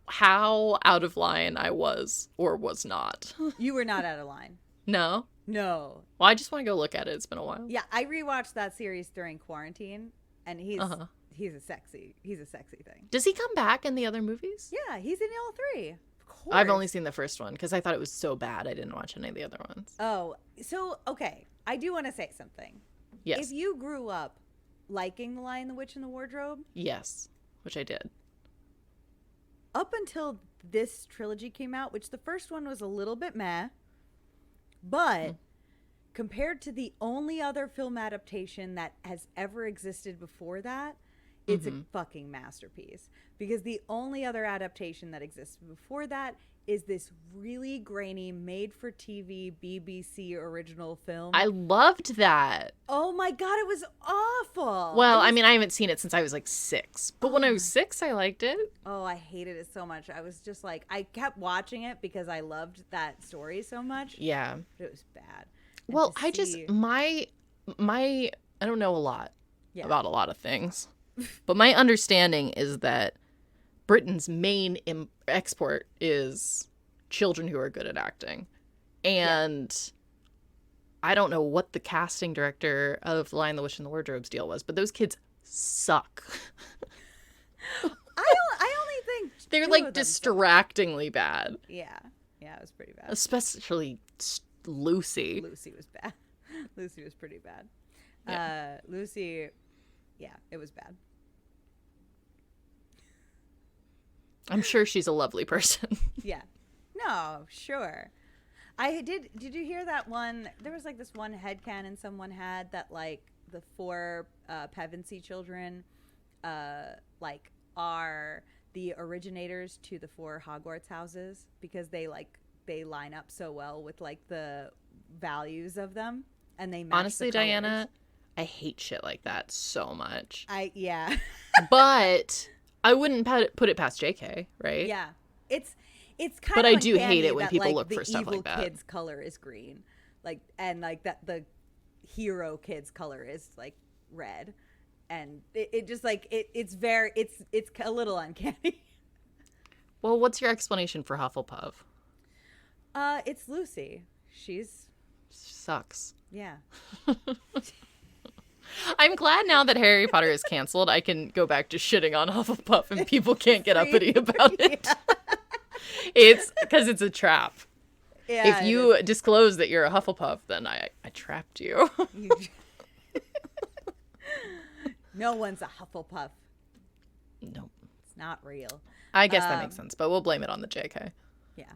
how out of line I was or was not. You were not out of line. No? No. Well, I just want to go look at it. It's been a while. Yeah, I rewatched that series during quarantine, and he's Uh-huh. a sexy thing. Does he come back in the other movies? Yeah, he's in all three. Of course. I've only seen the first one because I thought it was so bad I didn't watch any of the other ones. Oh, so okay. I do want to say something. Yes. If you grew up liking The Lion, the Witch, and the Wardrobe, Yes. Which I did. up until this trilogy came out, which the first one was a little bit meh, but compared to the only other film adaptation that has ever existed before that, it's a fucking masterpiece. Because the only other adaptation that existed before that is this really grainy, made-for-TV BBC original film. I loved that. Oh my god, it was awful. Well, It was- I mean, I haven't seen it since I was like 6. But when I was 6, I liked it. Oh, I hated it so much. I was just like, I kept watching it because I loved that story so much. Yeah. But it was bad. And Well, to I just see- my I don't know a lot Yeah. about a lot of things. But my understanding is that Britain's main export is children who are good at acting. And I don't know what the casting director of The Lion, the Witch, and the Wardrobe's deal was, but those kids suck. I only think they're two like of them distractingly bad. Yeah, it was pretty bad. Especially Lucy. Lucy was bad. Lucy was pretty bad. Yeah. Lucy, it was bad. I'm sure she's a lovely person. Yeah. No, sure. Did you hear that one? There was like this one headcanon someone had that like the 4 Pevensey children like are the originators to the 4 Hogwarts houses because they line up so well with like the values of them and they match. Honestly, Diana, I hate shit like that so much. But I wouldn't put it past JK, right? Yeah. It's kind but of I do hate it when that, people like, look for stuff like that. The evil kid's color is green. Like, and like that the hero kid's color is like red. And it just like it's a little uncanny. Well, what's your explanation for Hufflepuff? It's Lucy. She sucks. Yeah. I'm glad now that Harry Potter is canceled, I can go back to shitting on Hufflepuff and people can't get uppity about it. It's because it's a trap. Yeah, if you disclose that you're a Hufflepuff, then I trapped you. No one's a Hufflepuff. Nope. It's not real. I guess that makes sense, but we'll blame it on the JK. Yeah.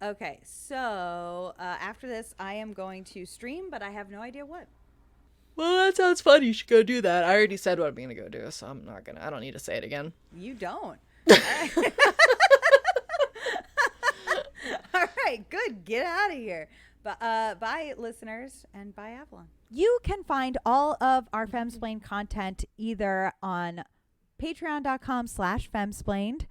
Okay, so after this, I am going to stream, but I have no idea what. Well, that sounds fun. You should go do that. I already said what I'm going to go do, so I don't need to say it again. You don't. All right, good. Get out of here. But bye, listeners, and bye, Avalon. You can find all of our Femsplained content either on patreon.com/Femsplained,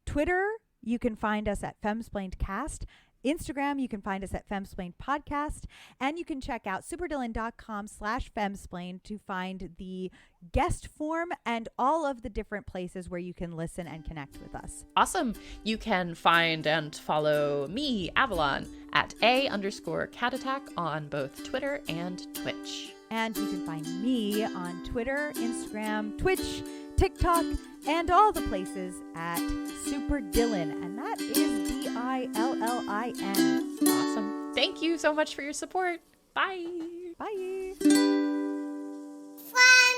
Twitter, you can find us at FemsplainedCast, Instagram, you can find us at Femsplained Podcast, and you can check out superdillon.com/Femsplained to find the guest form and all of the different places where you can listen and connect with us. Awesome. You can find and follow me, Avalon, at @_catattack on both Twitter and Twitch. And you can find me on Twitter, Instagram, Twitch, TikTok, and all the places at Superdillon, and that is DILLIN. Awesome. Thank you so much for your support. Bye. Bye. Fly